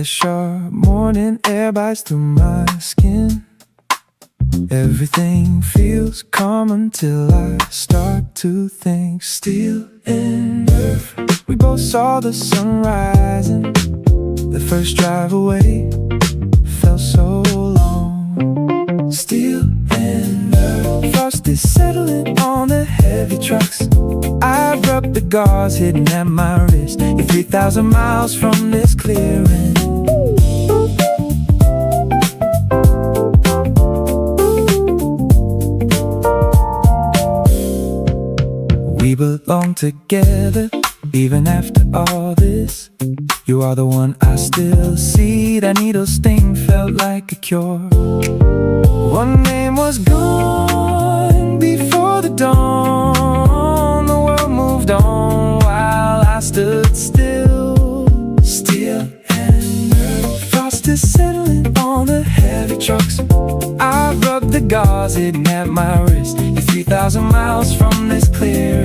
sharp morning air bites through my skin. Everything feels calm until I start to think. Steel and earth, we both saw the sun rising. The first drive away felt so long. Steel and earth, frost is settling on the heavy trucks. I rubbed the gauze hidden at my wrist. You're 3,000 miles from this clearing. We belong together, even after all this. You are the one I still see. That needle sting felt like a cure. One name was gone before the dawn. The world moved on while I stood still. Steel and earth, frost is settling on the heavy trucks. I rubbed the gauze hidden at my wrist. You're 3,000 miles from this clearing.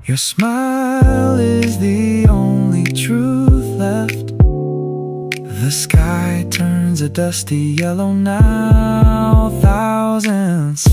Your smile is the only truth left. The sky turns a dusty yellow now. Thousands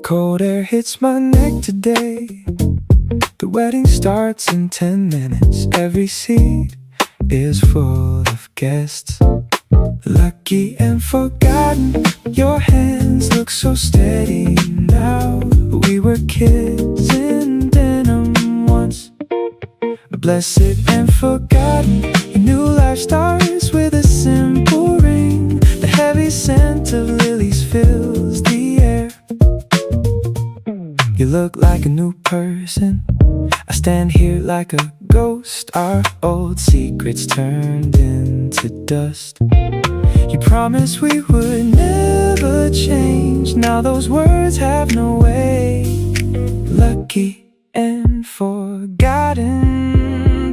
cold air hits my neck today. The wedding starts in 10 minutes. Every seat is full of guests. Lucky and forgotten, your hands look so steady now. We were kids in denim once. Blessed and forgotten, a new life starts with a simple ring. The heavy scent of lilies fills the air. You look like a new person. I stand here like a ghost. Our old secrets turned into dust. You promised we would never change. Now those words have no weight. Lucky and forgotten,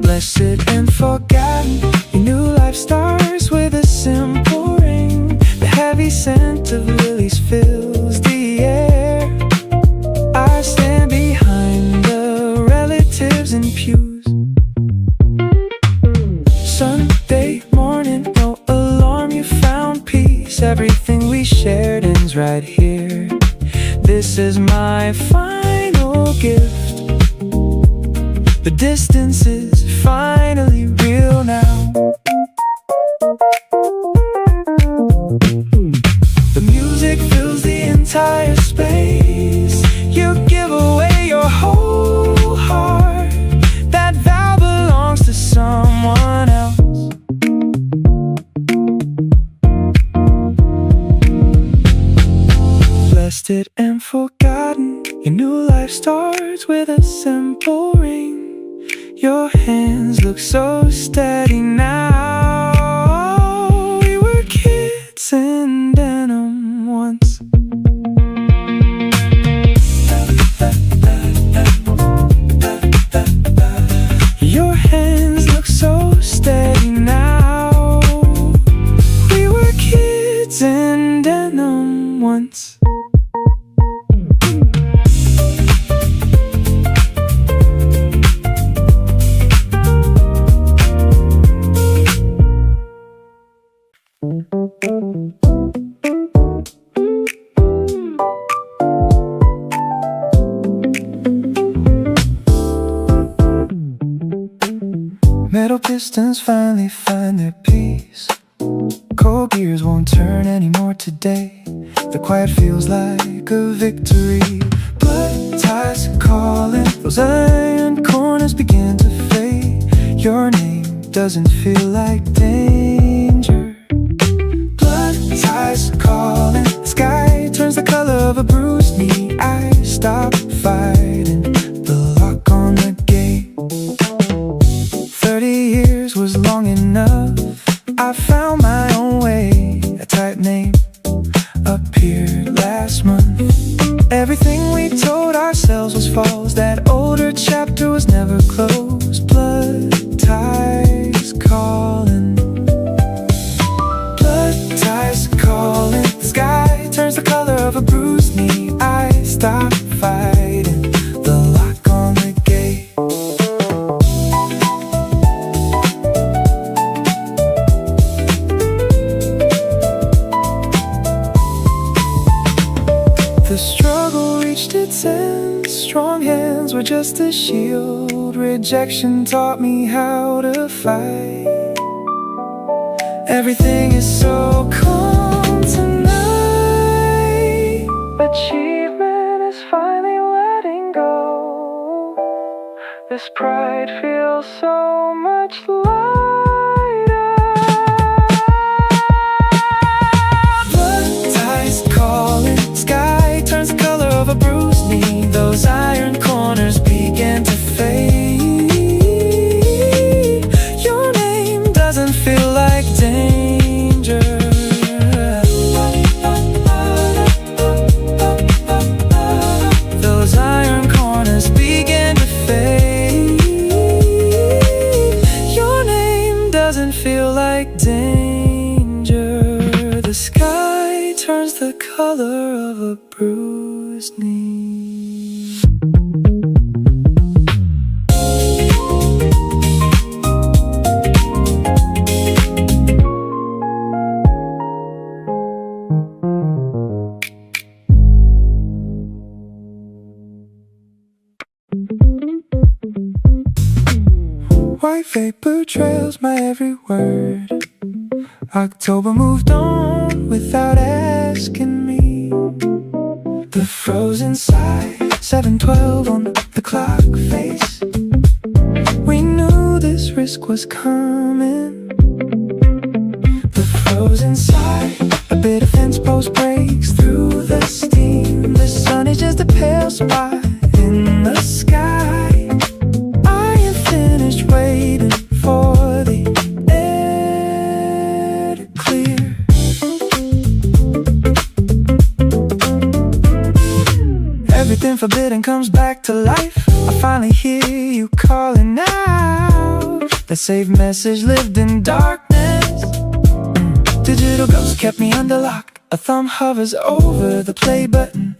blessed and forgotten. Your new life starts with a simple ring. The heavy scent of lilies fills the air. I stand behind the relatives in pews. Sunday morning, no alarm, you found peace. Everything we shared ends right here. This is my final gift. The distance is finally real now. The music fills the entire space. You give away your whole heart. That vow belongs to someone else. Blessed and forgotten, your new life starts with a simple ring. Your hands look so steady now. We were kids in denim once. Your hands look so steady now. We were kids in denim once. Metal pistons finally find their peace. Cold gears won't turn anymore today. The quiet feels like a victory. Blood ties calling, those iron corners begin to fade. Your name doesn't feel like danger. Blood ties calling. The sky turns the color of a bruised knee. I stop fighting the lock on the gate. 30 years was long enough. I found my own way. A type name appeared last month. Everything we told ourselves was false. That older chapter was never closed. Blood ties calling. Blood ties calling. The sky turns the color of a bruised knee. I stop fighting the lock on the gate. The struggle reached its end. Strong hands were just a shield. Rejection taught me how to fight. Everything is so calm tonight. Achievement is finally letting go. This pride feels so much lighter. Blood ties calling. Sky turns the color of a bruised knee. Those iron corners began to fade. Your name doesn't feel like danger. Those iron corners began to fade. Your name doesn't feel like danger. The sky turns the color of a bruised knee. White vapor trails my every word. October moved on without asking me. The frozen side, 7:12 on the clock face. We knew this risk was coming. The frozen side, a bit of fence post breaks through the steam. The sun is just a pale spot in the sky. I am finished waiting for the air to clear. Everything forbidden comes back to life. I finally hear you calling out. That saved message lived in darkness. Digital ghost kept me under lock. A thumb hovers over the play button.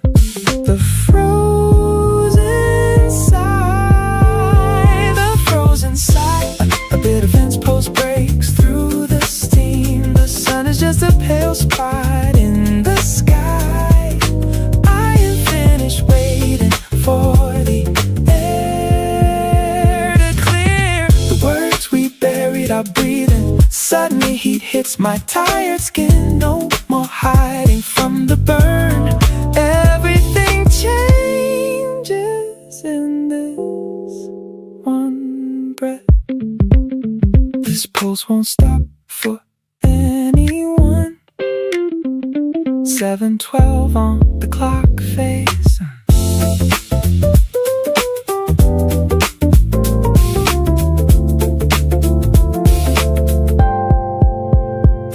The frozen side, the frozen side. A bit of fence post breaks through the steam. The sun is just a pale spot in the sky. I am finished waiting for the air to clear. The words we buried are breathing. Suddenly heat hits my tired skin. No more hiding from the burn. Everything changes in this one breath. This pulse won't stop for anyone. 7:12 on the clock face.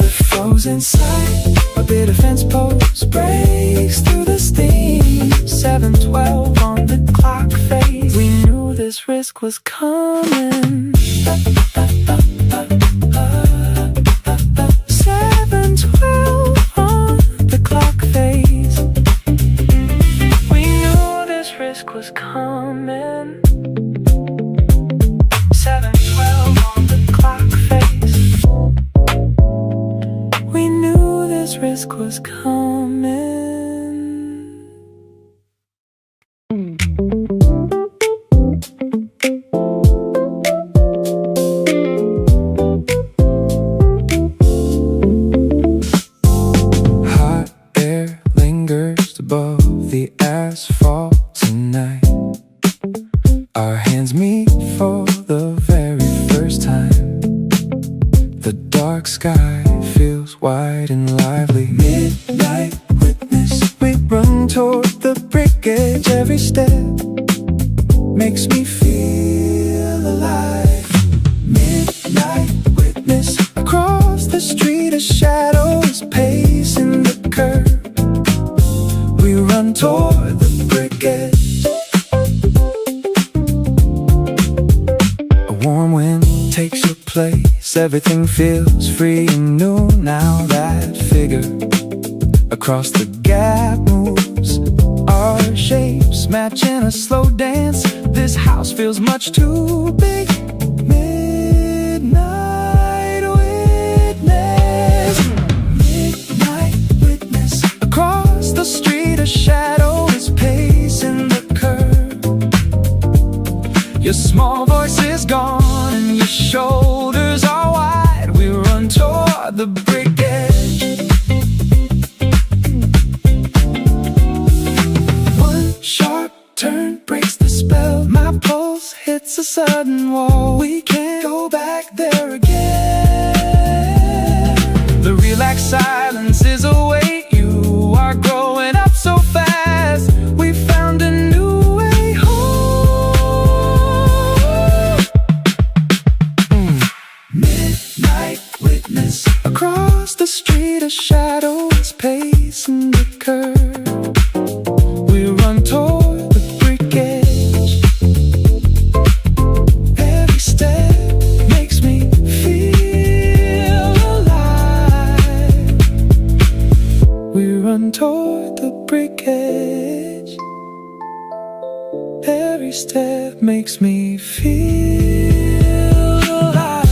The frozen side, a bit of fence post breaks through the steam. 7:12 on the clock face. We knew this risk was coming. 7:12 on the clock face. We knew this risk was coming. 7:12 on the clock face. We knew this risk was coming. Hot air lingers above the asphalt tonight. Our hands meet for the very first time. The dark sky fills feels wide and lively. Midnight witness, we run toward the brick edge. Every step makes me feel alive. Midnight witness, across the street a shadow is pacing the curb. We run toward the brick edge. A warm wind takes your place. Everything feels free and new now. That figure across the gap moves. Our shapes match in a slow dance. This house feels much too big. Midnight witness. Midnight witness, across the street a shadow is pacing the curb. Your small voice is gone and your shoulders are wide. We run toward the brick edge. One sharp turn breaks the spell. My pulse hits a sudden wall. We can't go back there again. The relaxed silence is a weight. You are growing up so fast. We found a new way home. Midnight witness, across the street a shadow is pacing the curb. We run toward the brick edge. Every step makes me feel alive. We run toward the brick edge. Every step makes me feel alive.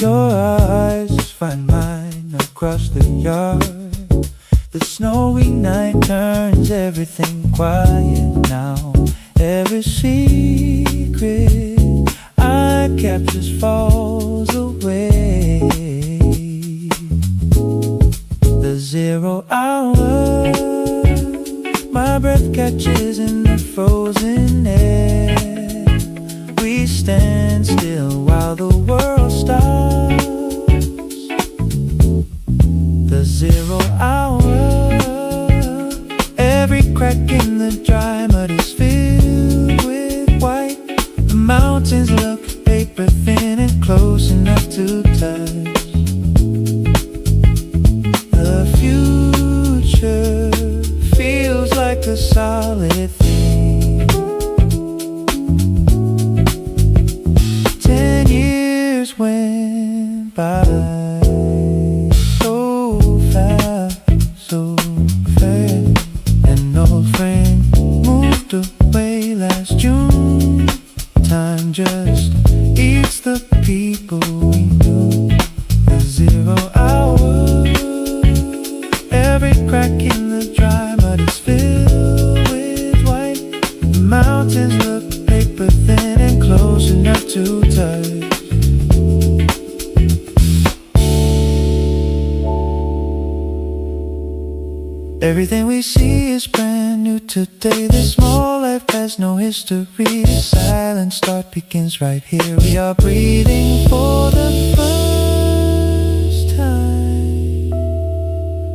Your eyes find mine across the yard. The snowy night turns everything quiet now. Every secret I captures falls away. The 0 hour, my breath catches in the frozen air. We stand still while the world stops. The 0 hour, every crack in the dry mud is filled with white. The mountains look paper thin and close enough to touch. The future feels like a solid thing. 10 years went by so fast, so fast. An old friend moved away last June. Time just eats the people we knew. The 0 hour, every crack in the dry mud is filled with white. The mountains look paper thin and close enough to touch. Everything we see is brand new today. This small life has no history. The silent start begins right here. We are breathing for the first time.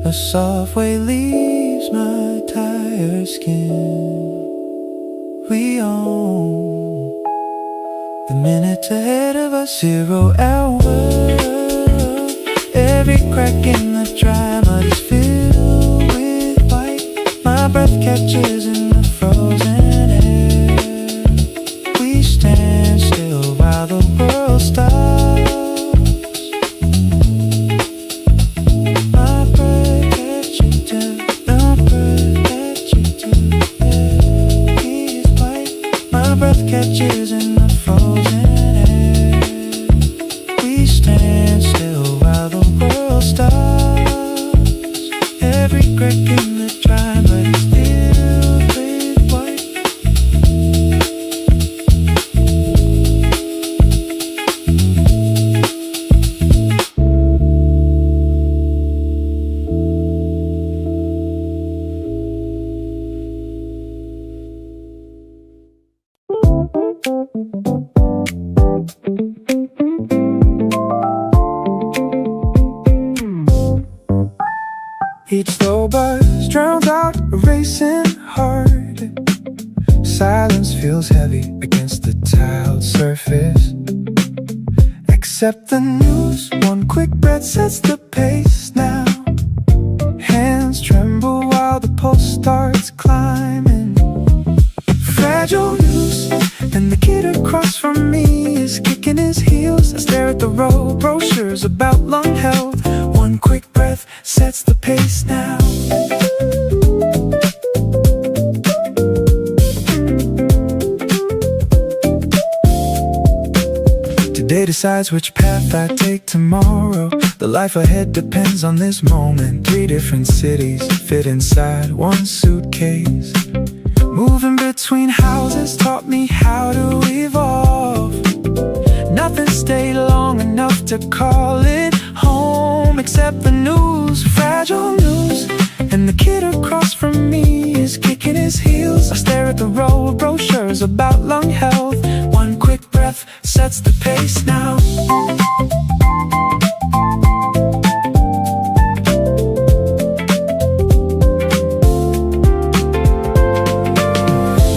A soft wave leaves my tired skin. We own the minutes ahead of us. 0 hour, every crack in the dry mud is filled with white. My breath catches in the frozen air. We stand still while the world stops. catches in the frozen air. We stand still while the world stops. Every crack in the driveway filled with white. Each slow buzz drowns out a racing heart. Silence feels heavy against the tiled surface. Accept the news, one quick breath sets the pace now. Hands tremble while the pulse starts climbing. Fragile news, and the kid across from me is kicking his heels. I stare at the row, brochures about lung health. One quick breath sets the pace now. Today decides which path I take tomorrow. The life ahead depends on this moment. 3 different cities fit inside one suitcase. Moving between houses taught me how to evolve. Nothing stayed long enough to call it home except the news, fragile news. And the kid across from me is kicking his heels. I stare at the row of brochures about lung health. One quick breath sets the pace now.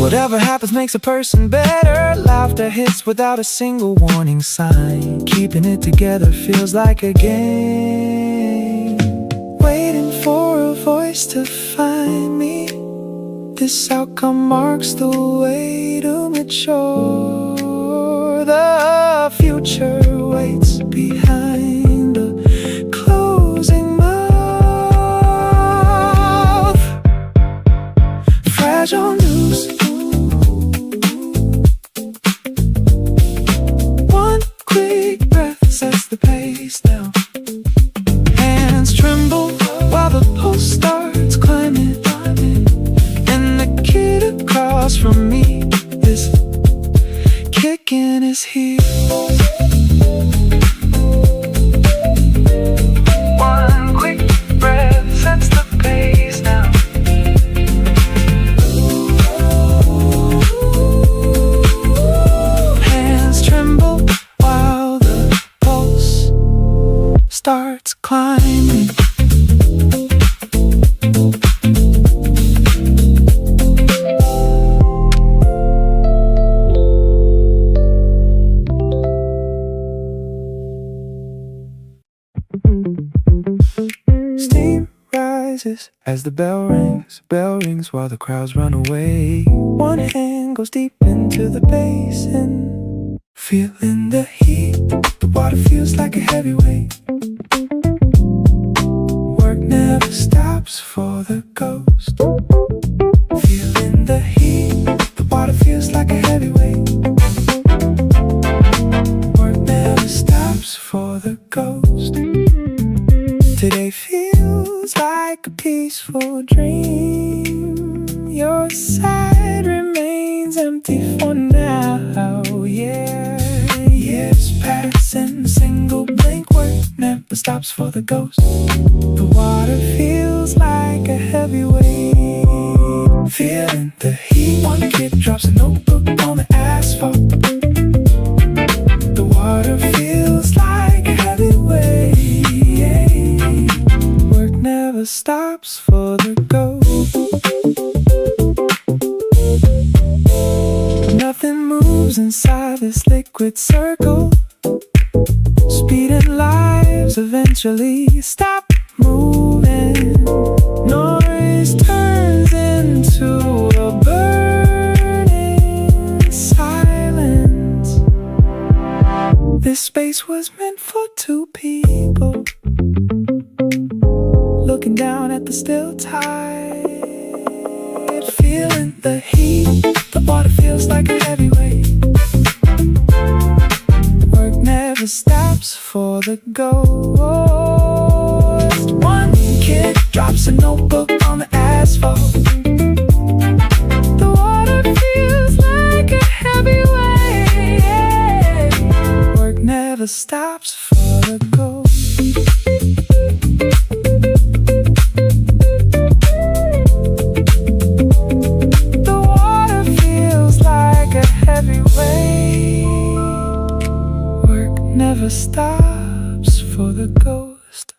Whatever happens makes a person better. Laughter hits without a single warning sign. Keeping it together feels like a game. Waiting for a voice to find me. This outcome marks the way to mature. The future waits behind the closing mouth. Fragile news. Sets the pace now. Hands tremble while the pulse starts climbing. And the kid across from me is kicking his heels. One quick breath sets the pace now. Hands tremble while the starts climbing. Steam rises as the bell rings while the crowds run away. One hand goes deep into the basin, feeling the heat. The water feels like a heavy weight. Work never stops for the ghost. Feeling the heat. The water feels like a heavy weight. Work never stops for the ghost. Today feels like a peaceful dream. Your side remains empty for now. Yeah, years pass and a single blink. Work never stops for the ghost. The water feels like a heavy weight. Feeling the heat. One kid drops a notebook on the asphalt. The water feels like a heavy weight. Work never stops for the ghost. Nothing moves inside this liquid circle. Speeding lives eventually stop moving. Noise turns into a burning silence. This space was meant for 2 people, looking down at the still tide. feeling the heat. The water feels like a heavyweight. Work never stops for the ghost. One kid drops a notebook on the asphalt. The water feels like a heavyweight. Work never stops for the ghost. Never stops for the ghost.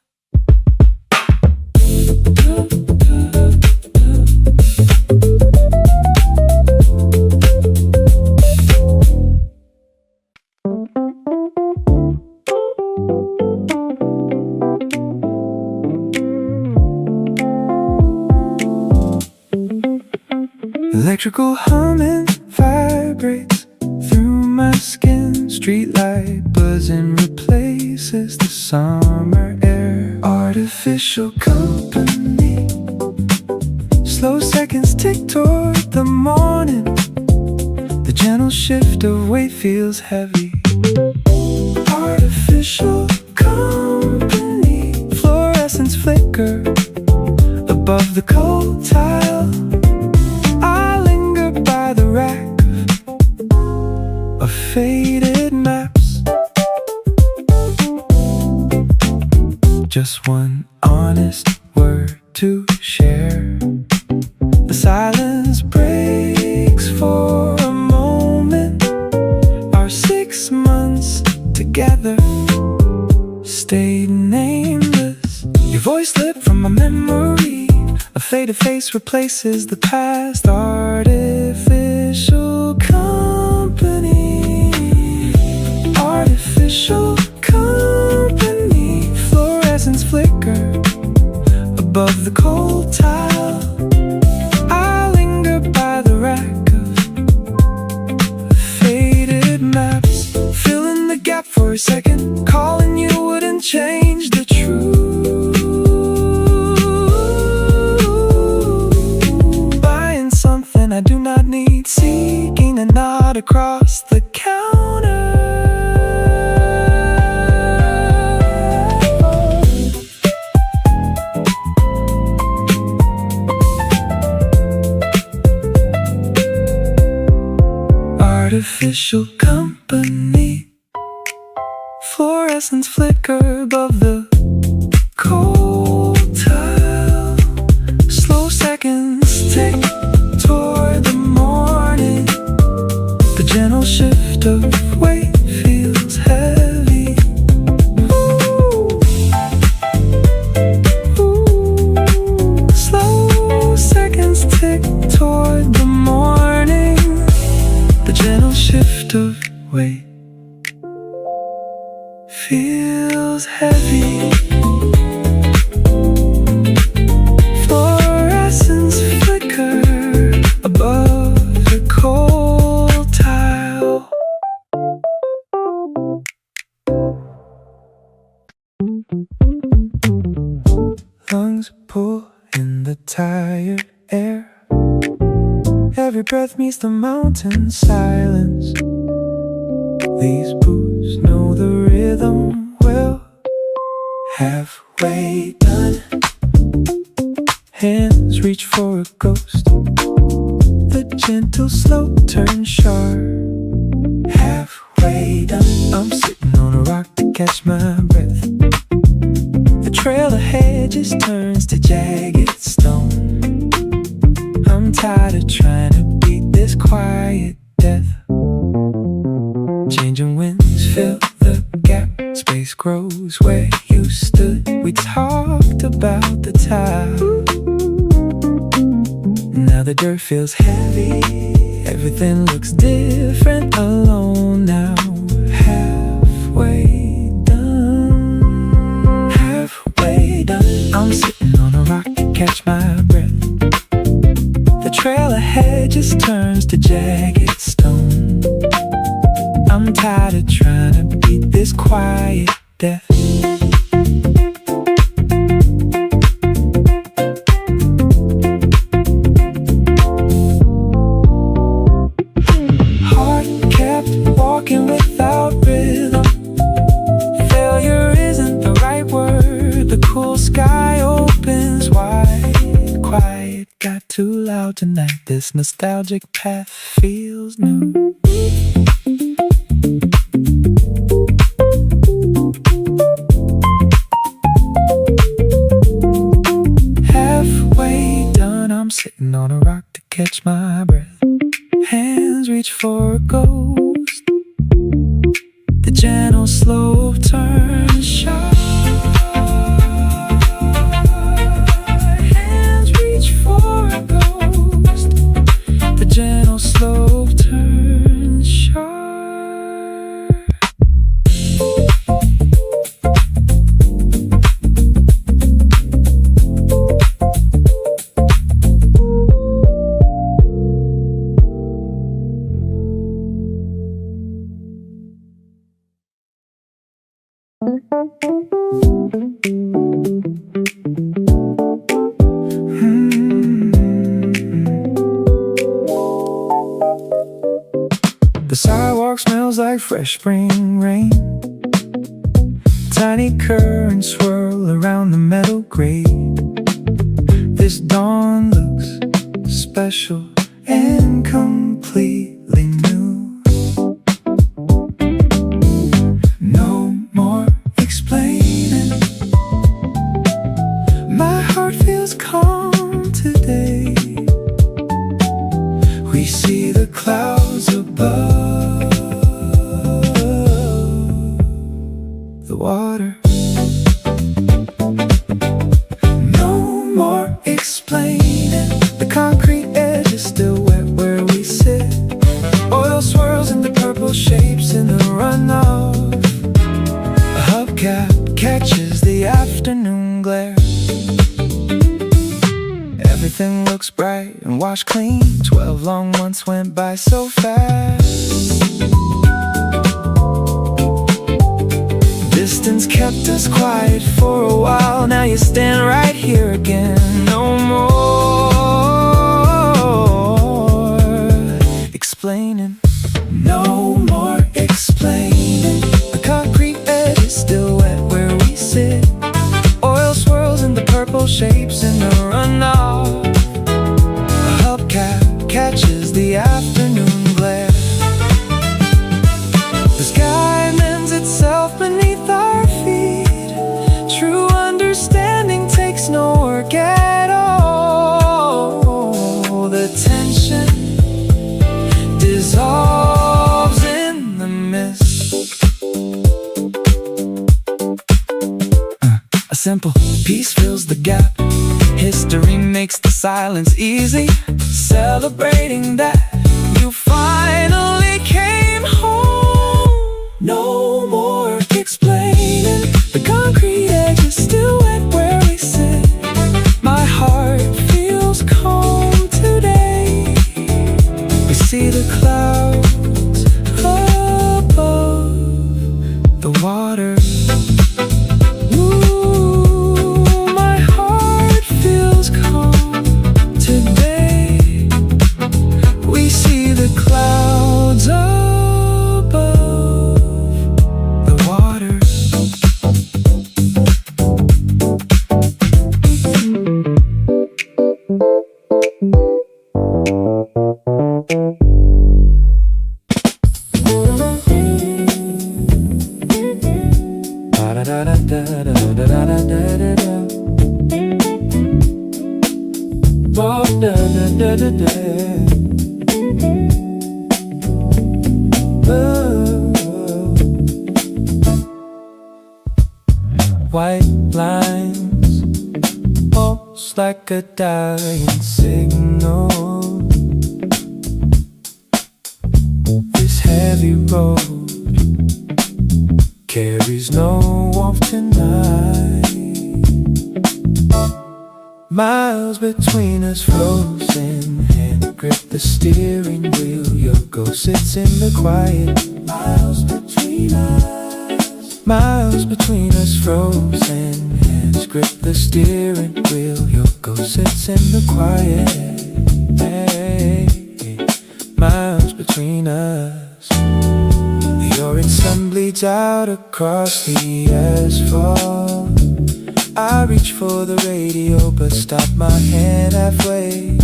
Electrical humming vibrates through my skin. Streetlight buzzing replaces the summer air. Artificial company. Slow seconds tick toward the morning. The gentle shift of weight feels heavy. Artificial company. Fluorescents flicker above the cold tile. I linger by the rack of faded maps. Just one honest word to share. The silence breaks for a moment. Our 6 months together stayed nameless. Your voice slipped from my memory. A faded face replaces the past. Artificial company. Artificial company. Fluorescents flicker above the cold tile. I linger by the rack of faded maps. Filling the gap for a second. Calling you wouldn't change the truth. Buying something I do not need. Seeking a nod across the counter. Artificial company. Fluorescents flicker above the cold tile. Slow seconds tick toward the morning. The gentle shift of weight feels heavy. Ooh. Ooh. Slow seconds tick toward the morning. The gentle shift of weight feels heavy. Fluorescents flicker above the cold tile. Lungs pull in the tired air. Every breath meets the mountain silence. These boots know the rhythm well. Halfway done. Hands reach for a ghost. The gentle slope turns sharp. Halfway done. I'm sitting on a rock to catch my breath. The trail ahead just turns to jagged stone. I'm tired of trying to beat this quiet death. Changing winds fill the gap. Space grows where you stood. We talked about the tide. Now the dirt feels heavy. Everything looks different. Alone now. Halfway done. Halfway done. I'm sitting on a rock to catch my breath. The trail ahead just turns to jagged stone. I'm tired of trying to beat this quiet death. This nostalgic path feels new. Halfway done, I'm sitting on a rock to catch my breath. Hands reach for a ghost. The gentle slope turns sharp. Hands reach for a ghost. The gentle slope turns sharp. The sidewalk smells like fresh spring rain. Tiny currents swirl around the meadow grate. This dawn looks special and completely new. No more explaining. My heart feels calm today. We see the clouds above the water. No more explaining. The concrete edge is still wet where we sit. Oil swirls into purple shapes in the runoff. A hubcap catches the afternoon glare. Everything looks bright and washed clean. 12 long months went by so fast. Distance kept us quiet for a while. Now you stand right here again. No more explaining. No more explaining. The concrete edge is still wet where we sit. Oil swirls into purple shapes in the runoff. A hubcap catches the afternoon glare. The sky mends itself beneath our feet. True understanding takes no work at all. The tension dissolves in the mist. A simple peace fills the gap. History makes the silence easy. Celebrating that you finally came home. No more explaining. The concrete edge is still wet where we sit. My heart feels calm today. We see the clouds above the water. White lines pulse like a dying signal. This heavy road carries no warmth tonight. Miles between us frozen, hand grip the steering wheel. Your ghost sits in the quiet. Miles between us, miles between us frozen, hands grip the steering wheel. Your ghost sits in the quiet. Hey, miles between us. The orange sun bleeds out across the asphalt. I reach for the radio but stop my hand halfway.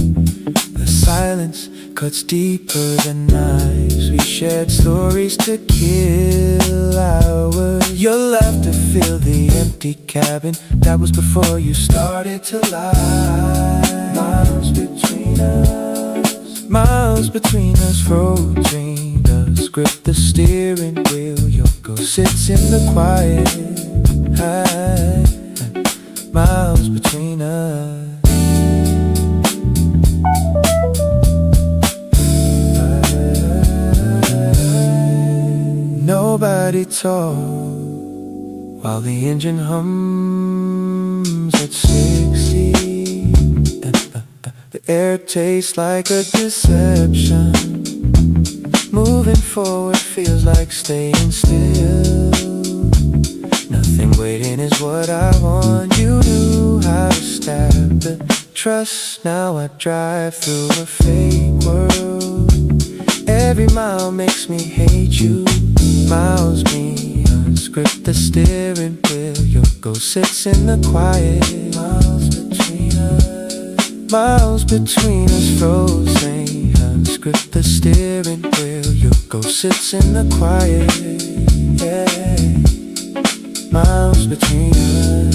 The silence cuts deeper than knives. We shared stories to kill hours. Your laughter filled the empty cabin. That was before you started to lie. Miles between us, miles between us. Road between us, grip the steering wheel. Yoko sits in the quiet. Miles between us. Nobody talks while the engine hums at 60. The air tastes like a deception. Moving forward feels like staying still. Nothing waiting is what I want. You knew how to stab the trust. Now I drive through a fake world. Every mile makes me hate you. Miles me unscript the steering wheel. Yoko sits in the quiet. Miles between us, miles between us. Frozen unscript the steering wheel. Yoko sits in the quiet. Yeah. Miles between us,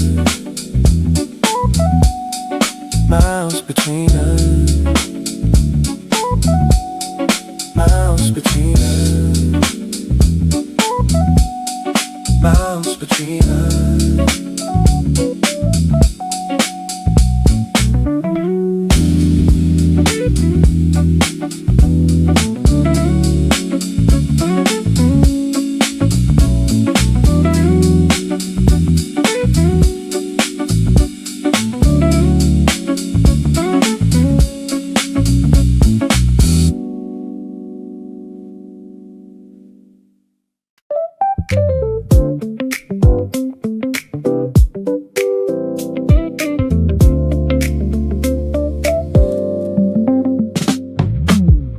miles between us, miles between us, miles between us.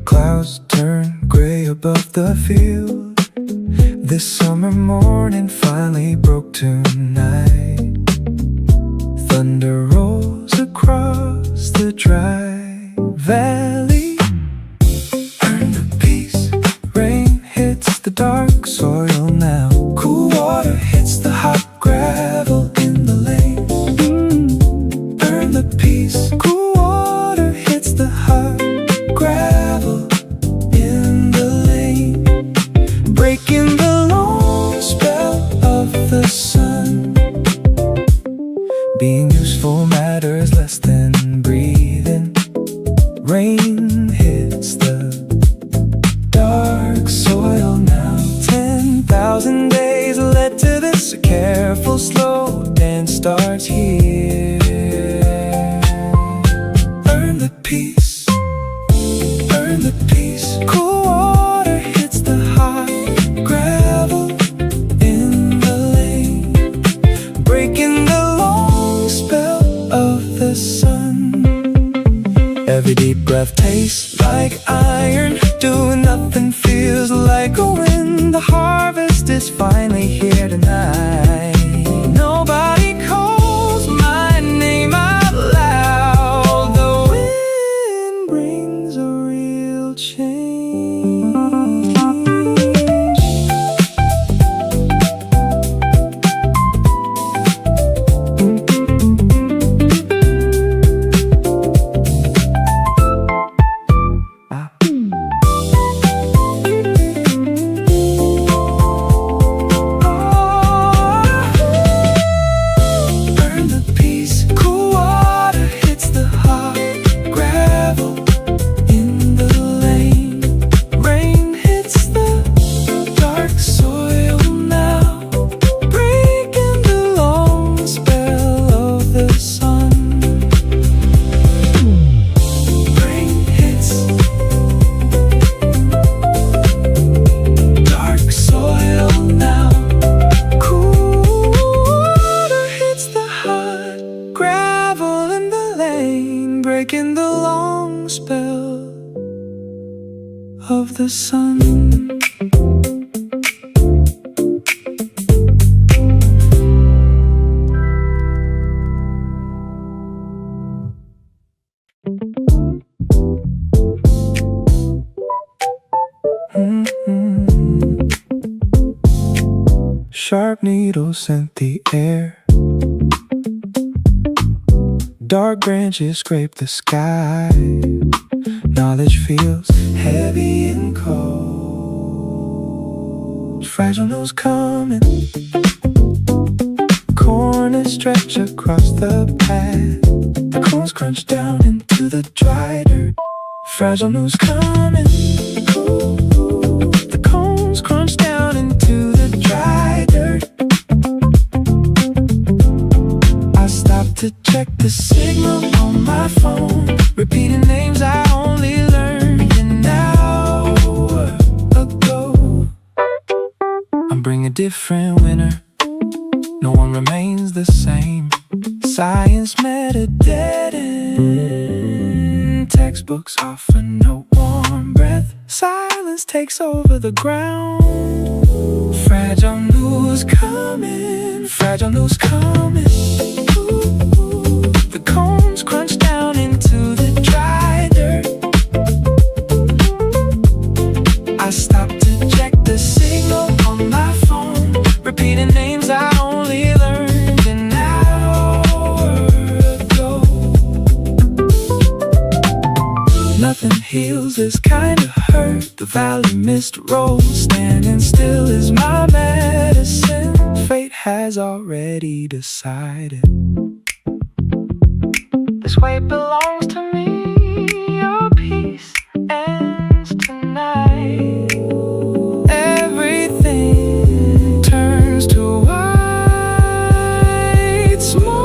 Clouds turn gray above the field. This summer morning finally broke tonight. Thunder rolls across the dry valley. Burn the peace. Rain hits the dark soil now. Cool water hits the hot gravel in the lane. Burn the peace. Cool water hits the hot gravel in the lane, breaking the long spell of the sun. Being useful matters less than breathing. Rain hits the dark soil now. 10,000 days led to this. A careful, slow dance starts here. Earn the peace. Earn the peace. Cool water hits the hot gravel in the lane, breaking the long spell of the sun. Every deep breath tastes like iron. Doing nothing feels like a win. The harvest is finally here tonight. Nobody calls my name out loud. The wind brings a real change. Burn the peace. Cool water hits the hot gravel in the lane. Rain hits the dark soil now, breaking the long spell of the sun. Rain hits dark soil now. Cool water hits the hot gravel in the lane, breaking the long spell of the sun. sharp needles scent the air. Dark branches scrape the sky. Knowledge feels heavy and cold. Fragile news coming. Corners stretch across the path. The cones crunch down into the dry dirt. Fragile news coming. Ooh, the cones crunch down into the dry dirt. I stop to check the signal on my phone, repeating names I only learned an hour ago. I'm bringing a different winter. No one remains the same. Science met a dead end. Textbooks offer no warm breath. Silence takes over the ground. Fragile news coming. Fragile news coming. Ooh, the cones crunch down into the dry dirt. I stop to check the signal on my phone, repeating names I only learned an hour ago. Nothing heals this kind of hurt. The valley mist rolls. Standing still is my medicine. Fate has already decided. This weight belongs to me. Your peace ends tonight. Everything turns to white smoke.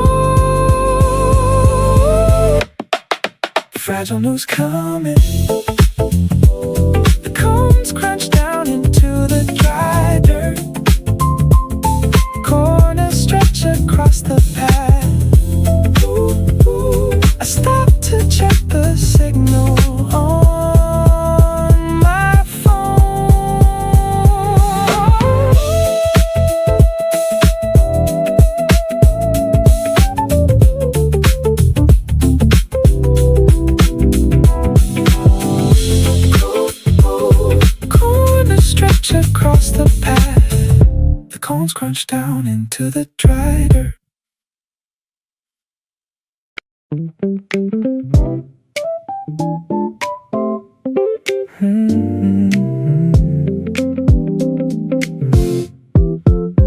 Fragile news coming. The cones crunch down into the dry dirt. Corners stretch across the path. I stop to check the signal on my Corners stretch across the path. The cones crunch down into the dry dirt.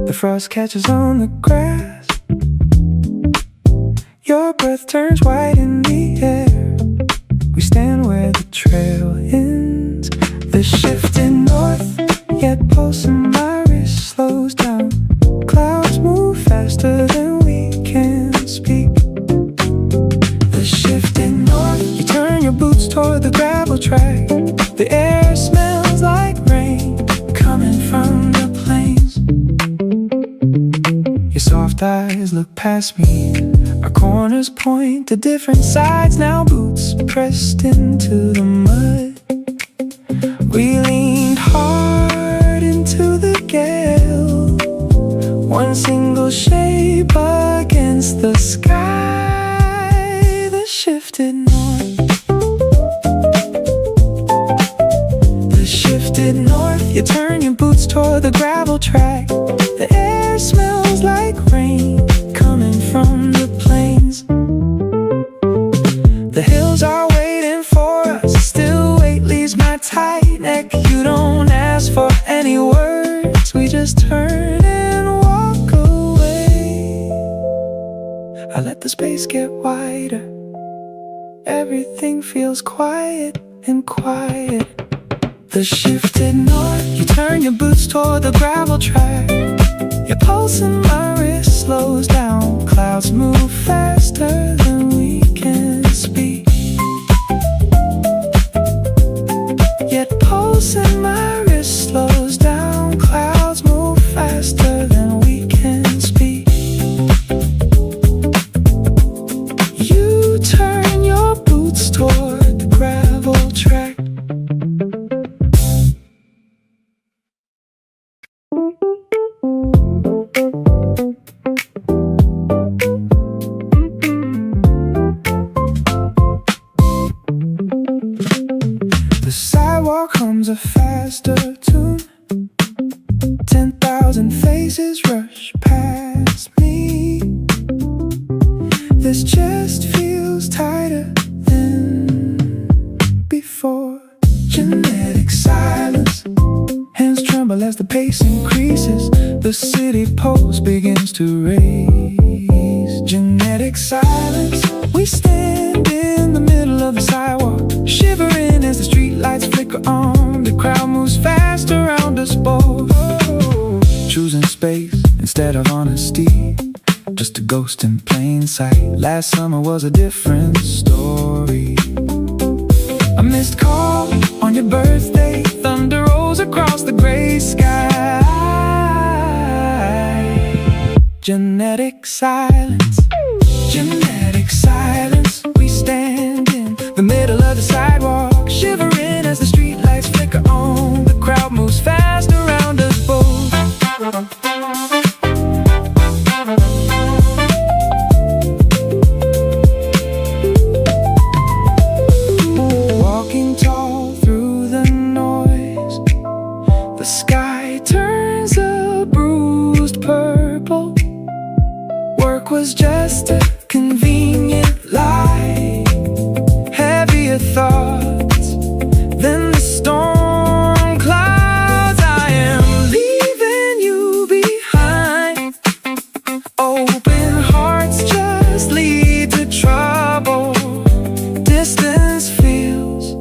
The frost catches on the grass. Your breath turns white in the air. We stand where the trail ends. The shift in north, yet pulse in my wrist slows down. Clouds move faster than we can speak. The shift in north, you turn your boots toward the gravel track. The air smells like rain coming from the plains. Your soft eyes look past me. Our corners point to different sides now. Boots pressed into the mud. We leaned hard into the gale. One single shape against the sky. The shifted north. The shifted north. You turn your boots toward the gravel track. The air smells like rain coming from the plains. The hills are waiting for us. Still weight leaves my tight neck. You don't ask for any words. We just turn and walk away. I let the space get wider. Everything feels quiet and quiet. The shifted north. You turn your boots toward the gravel track. Your pulse in my wrist slows down. Clouds move faster than we can speak. Yet pulse in my wrist slows down. Clouds move faster than we can speak. You turn your boots toward the gravel track. The sidewalk hums a faster tune. 10,000 and faces rush past me. This chest feels tighter than before. Genetic silence, hands tremble as the pace increases. The city pulse begins to raise. Genetic silence, we stand in the middle of the sidewalk, shivering as the street lights flicker on. The crowd moves fast around us both, choosing space instead of honesty, just a ghost in plain sight. Last summer was a different story. A missed call on your birthday, thunder rolls across the gray sky. Genetic silence, genetic silence, we stand in the middle of the sidewalk, shivering as the street lights flicker on. The crowd moves fast around us both. Walking tall through the noise, the sky turns a bruised purple. Work was just a convenient lie, heavier thoughts than the storm clouds. I am leaving you behind. Open hearts just lead to trouble. Distance feels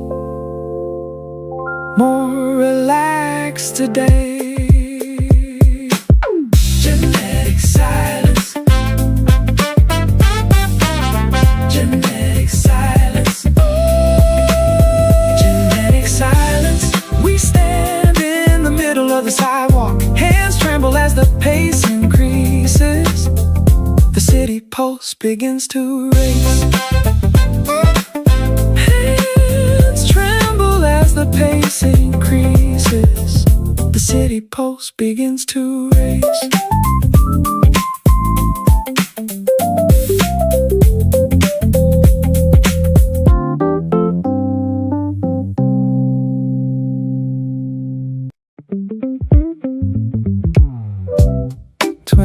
more relaxed today. Genetic silence, genetic silence, genetic silence, we stand in the middle of the sidewalk, hands tremble as the pace increases. The city pulse begins to race. Hands tremble as the pace increases. The city pulse begins to race.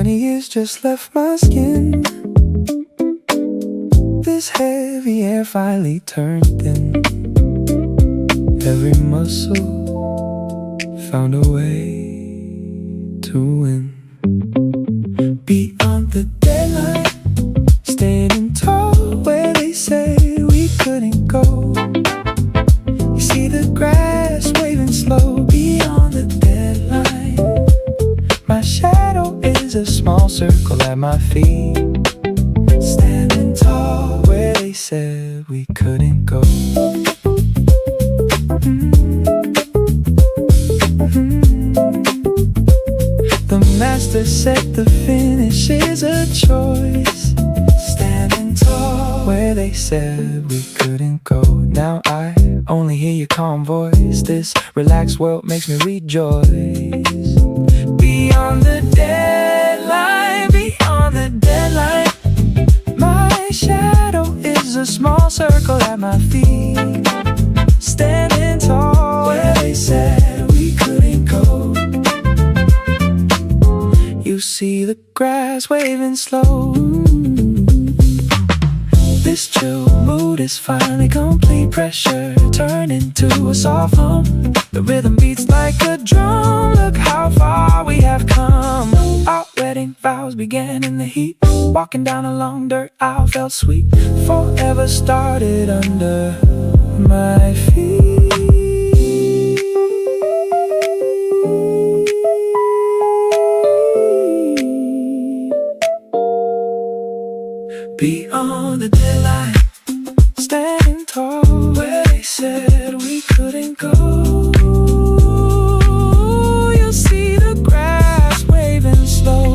Years just left my skin. This heavy air finally turned thin. Every muscle found a way to win. Beyond the deadline, standing tall where they said we couldn't go. You see the grass waving slow beyond the deadline. My shadow is a small circle at my feet, standing tall where they said we couldn't go. The master said the finish is a choice, standing tall where they said we couldn't go. Now I only hear your calm voice. This relaxed world makes me rejoice. Beyond the deadline, beyond the deadline, my shadow is a small circle at my feet, standing tall where they said we couldn't go. You see the grass waving slow. This chill mood is finally complete. Pressure turned into a soft hum. The rhythm beats like a drum. Look how far we have come. Our wedding vows began in the heat. Walking down a long dirt aisle felt sweet. Forever started under my feet. Beyond the deadline, standing tall where they said we couldn't go. You'll see the grass waving slow.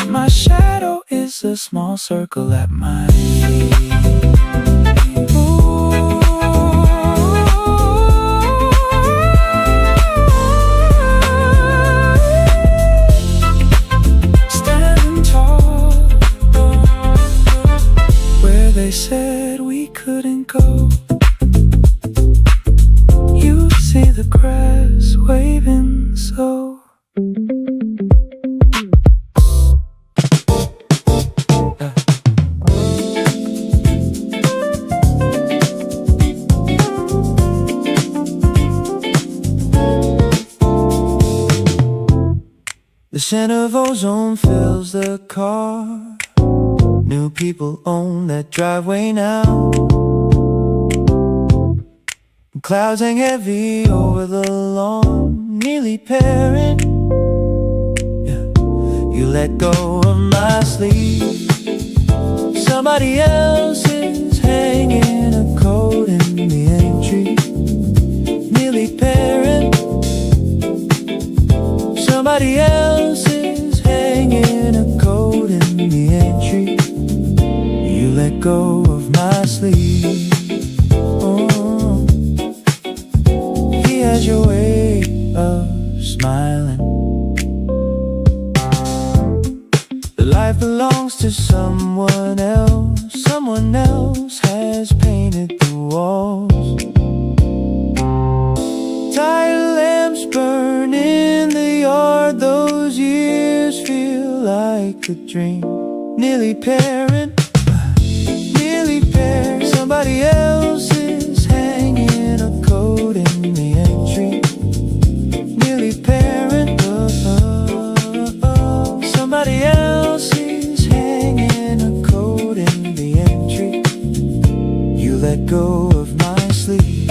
My shadow is a small circle at my feet. They said we couldn't go. You see the grass waving so. The scent of ozone fills the car. New people own that driveway now. Clouds hang heavy over the lawn, nearly parent. Yeah. You let go of my sleeve. Somebody else is hanging a coat in the entry. Nearly parent. Somebody else is hanging a coat in the entry. You let go of my sleeve. Oh, he has your way of smiling. The life belongs to someone else. Someone else has painted the walls. Tired lamps burn in the yard. Those years feel like a dream. Nearly parent, nearly parent. Somebody else is hanging a coat in the entry. Nearly parent, somebody else is hanging a coat in the entry. You let go of my sleeve.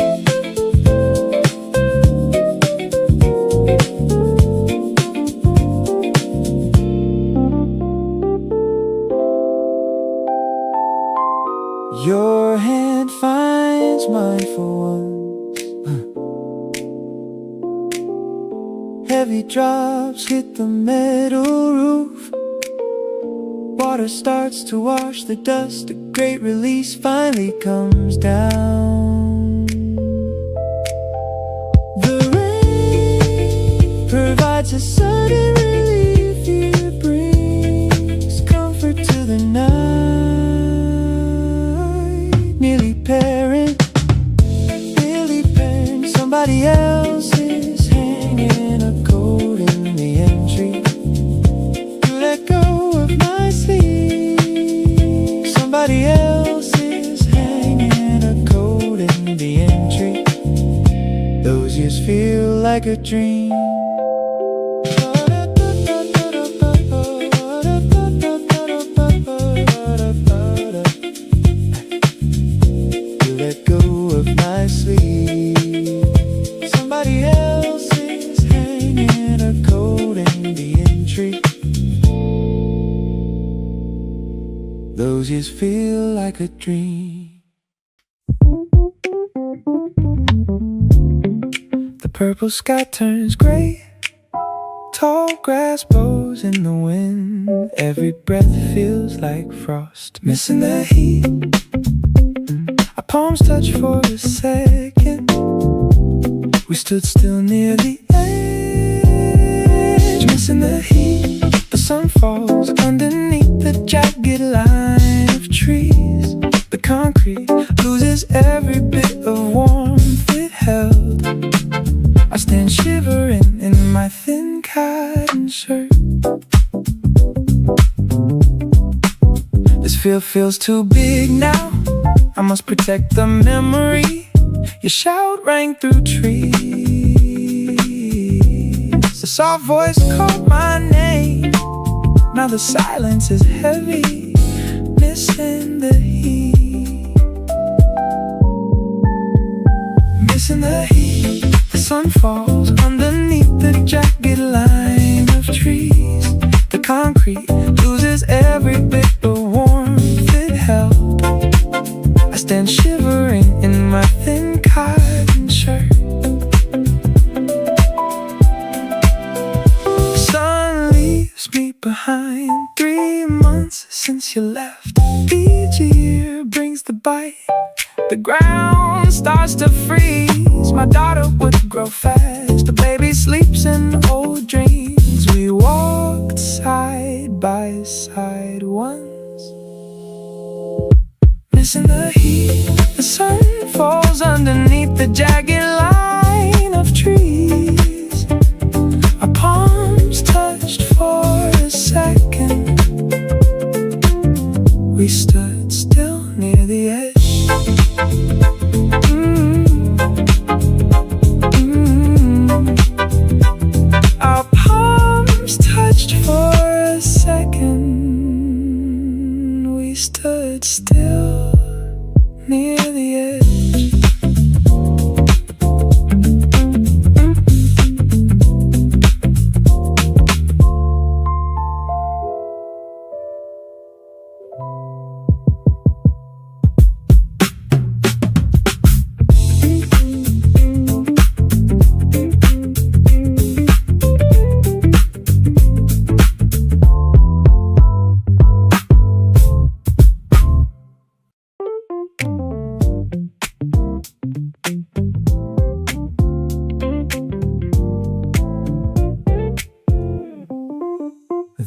Your hand finds mine for once. Heavy drops hit the metal roof. Water starts to wash the dust. A great release finally comes down. The rain provides a sudden relief. It brings comfort to the night. Nearly parent, somebody else is hanging a coat in the entry. You let go of my sleeve. Somebody else is hanging a coat in the entry. Those years feel like a dream. Let go of my sleeve. Somebody else is hanging a coat in the entry. Those years feel like a dream. The purple sky turns gray. Tall grass bows in the wind. Every breath feels like frost. Missing the heat. Our palms touch for a second. We stood still near the edge. Missing the heat. The sun falls underneath the jagged line of trees. The concrete loses every bit of warmth it held. I stand shivering in my thin cotton shirt. This field feels too big now. I must protect the memory. Your shout rang through trees. A soft voice called my name. Now the silence is heavy. Missing the heat. Missing the heat. The sun falls underneath the jagged line of trees. The concrete loses every bit of warmth it held. I stand shivering in my thin cotton shirt. The sun leaves me behind. 3 months since you left. Each year brings the bite. The ground starts to freeze. My daughter would grow fast. The baby sleeps in old dreams. We walked side by side once. Missing the heat. The sun falls underneath the jagged line of trees. Our palms touched for a second. We stood still near the edge. Our palms touched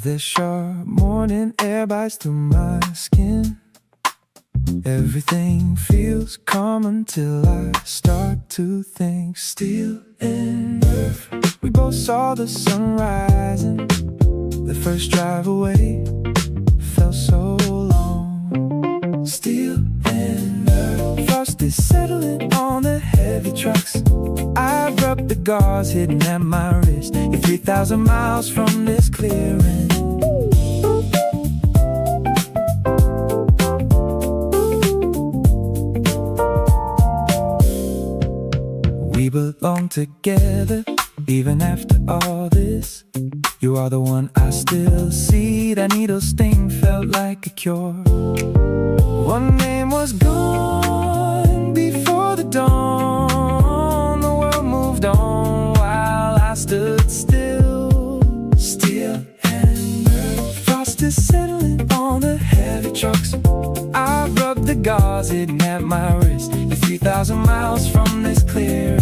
The sharp morning air bites through my skin. Everything feels calm until I start to think. Steel and earth, we both saw the sun rising. The first drive away felt so long. Steel and earth, frost is settling on the heavy trucks. I've rubbed the gauze hidden at my wrist. You're 3,000 miles from this clearing. We belong together, even after all this. You are the one I still see. That needle sting felt like a cure. One name was gone before the dawn. The world moved on while I stood still. Steel and earth, frost is settling on the heavy trucks. I rubbed the gauze hidden at my wrist. You're 3,000 miles from this clearing.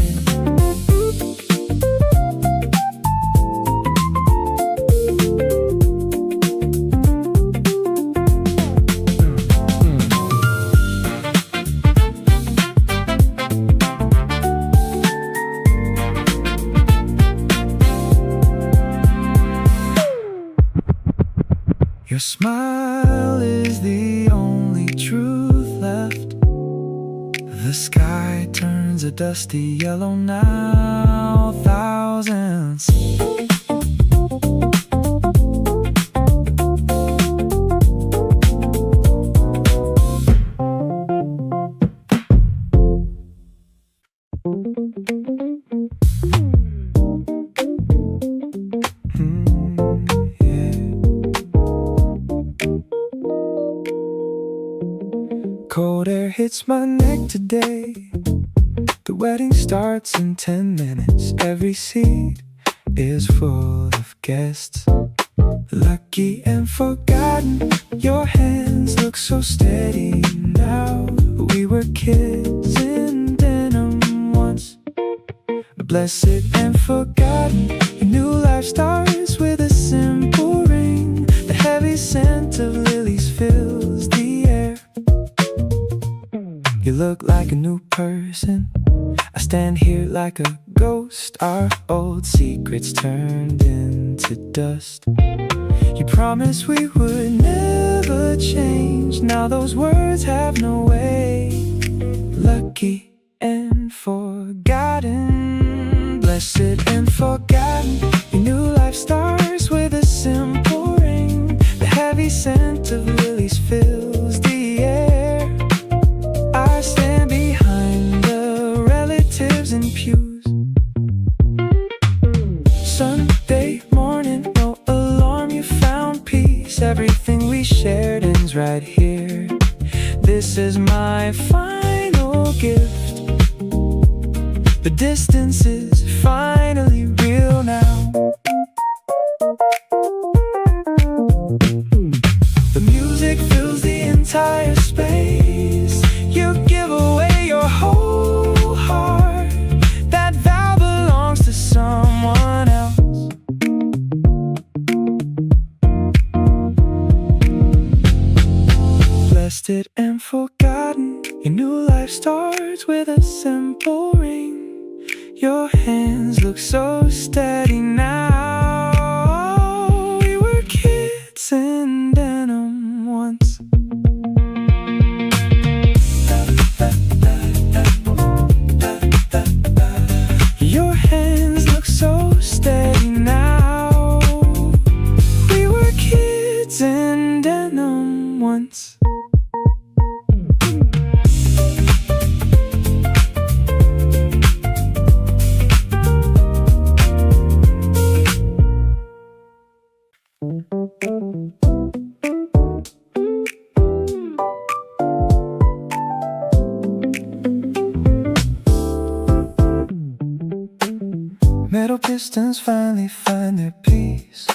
Your smile is the only truth left. The sky turns a dusty yellow now. Thousands cold air hits my neck today. The wedding starts in 10 minutes. Every seat is full of guests. Lucky and forgotten, your hands look so steady now. We were kids in denim once. Blessed and forgotten, a new life starts with a simple ring. The heavy scent of lilies fills the air. You look like a new person. I stand here like a ghost. Our old secrets turned into dust. You promised we would never change. Now those words have no weight. Lucky and forgotten, blessed and forgotten. Your new life starts with a simple ring. The heavy scent of lilies fills the air. I stand behind the relatives in pews. Sunday morning, no alarm, you found peace. Everything we shared ends right here. This is my final gift. The distance is finally real now. The music fills the entire space. You give away your whole heart. That vow belongs to someone else. Blessed and forgotten, your new life starts with a simple ring. Your hands look so steady now. We were kids in denim once. Your hands look so steady now. We were kids in denim once. Metal pistons finally find their peace.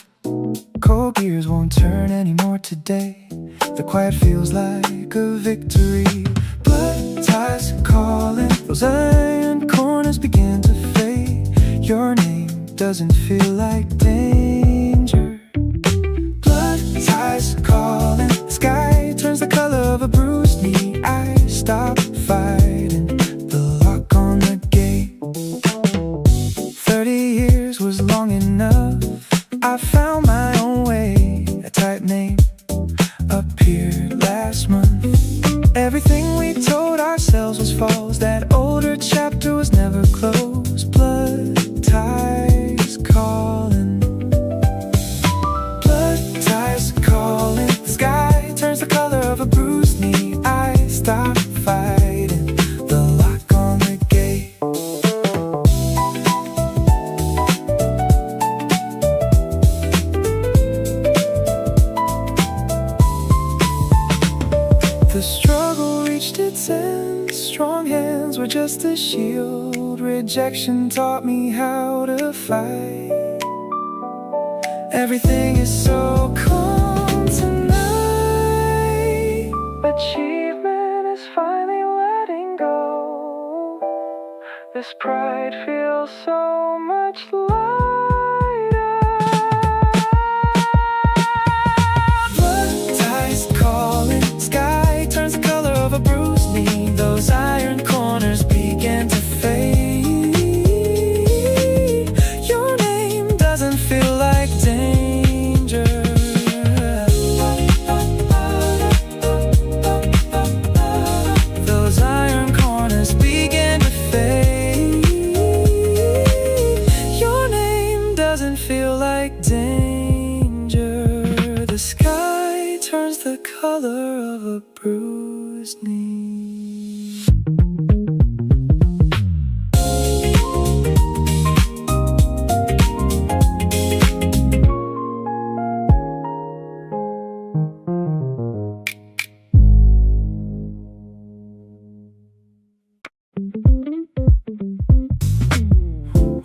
Cold gears won't turn anymore today. The quiet feels like a victory. Blood ties calling, those iron corners begin to fade. Your name doesn't feel like danger. against the shield. Rejection taught me how to fight. Everything is so calm tonight. Achievement is finally letting go. This pride feels so much lighter. Blood ties calling, sky turns the color of a bruised knee. Those iron corners begin to fade. Your name doesn't feel like danger. Those iron corners begin to fade. Your name doesn't feel like danger. The sky turns the color of a bruised knee.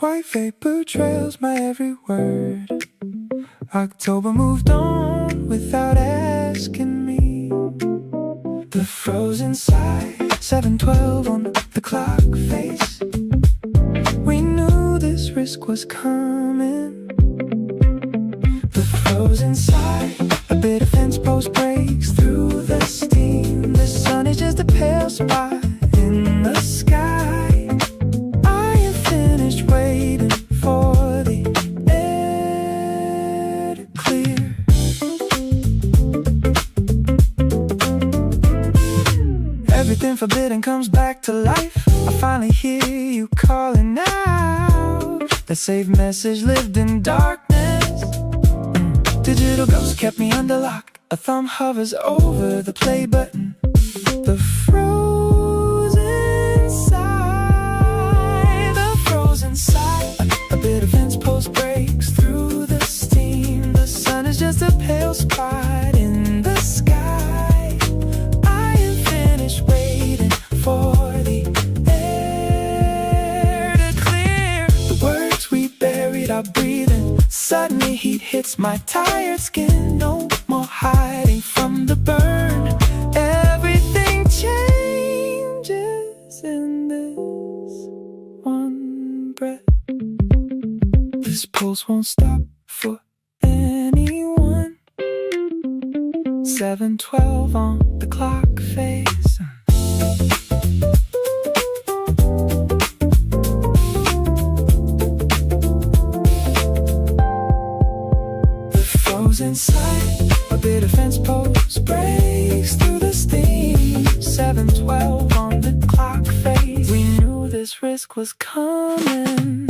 White vapor trails my every word. October moved on without asking me. The frozen side, 7:12 on the clock face. We knew this risk was coming. The frozen side, a bit of fence post breaks through the steam. The sun is just a pale spot in the sky. I am finished waiting for the air to clear. Everything forbidden comes back to life. I finally hear you calling out. That saved message lived in darkness. Digital ghost kept me under lock. A thumb hovers over the play button. The frozen side, a bit of fence post breaks through the steam. The sun is just a pale spot in the sky. I am finished waiting for the air to clear. The words we buried are breathing. Suddenly heat hits my tired skin. No more hiding from the burn. Everything changes in this one breath. This pulse won't stop for anyone. 7:12 on the clock face. The frozen side, a bit of fence post breaks through the steam. 7:12 on the clock face. We knew this risk was coming.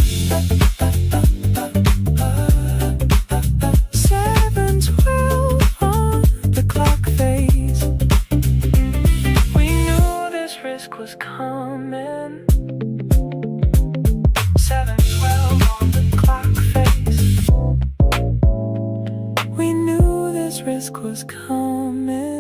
7:12 on the clock face. We knew this risk was coming. 7:12 on the clock face. We knew this risk was coming.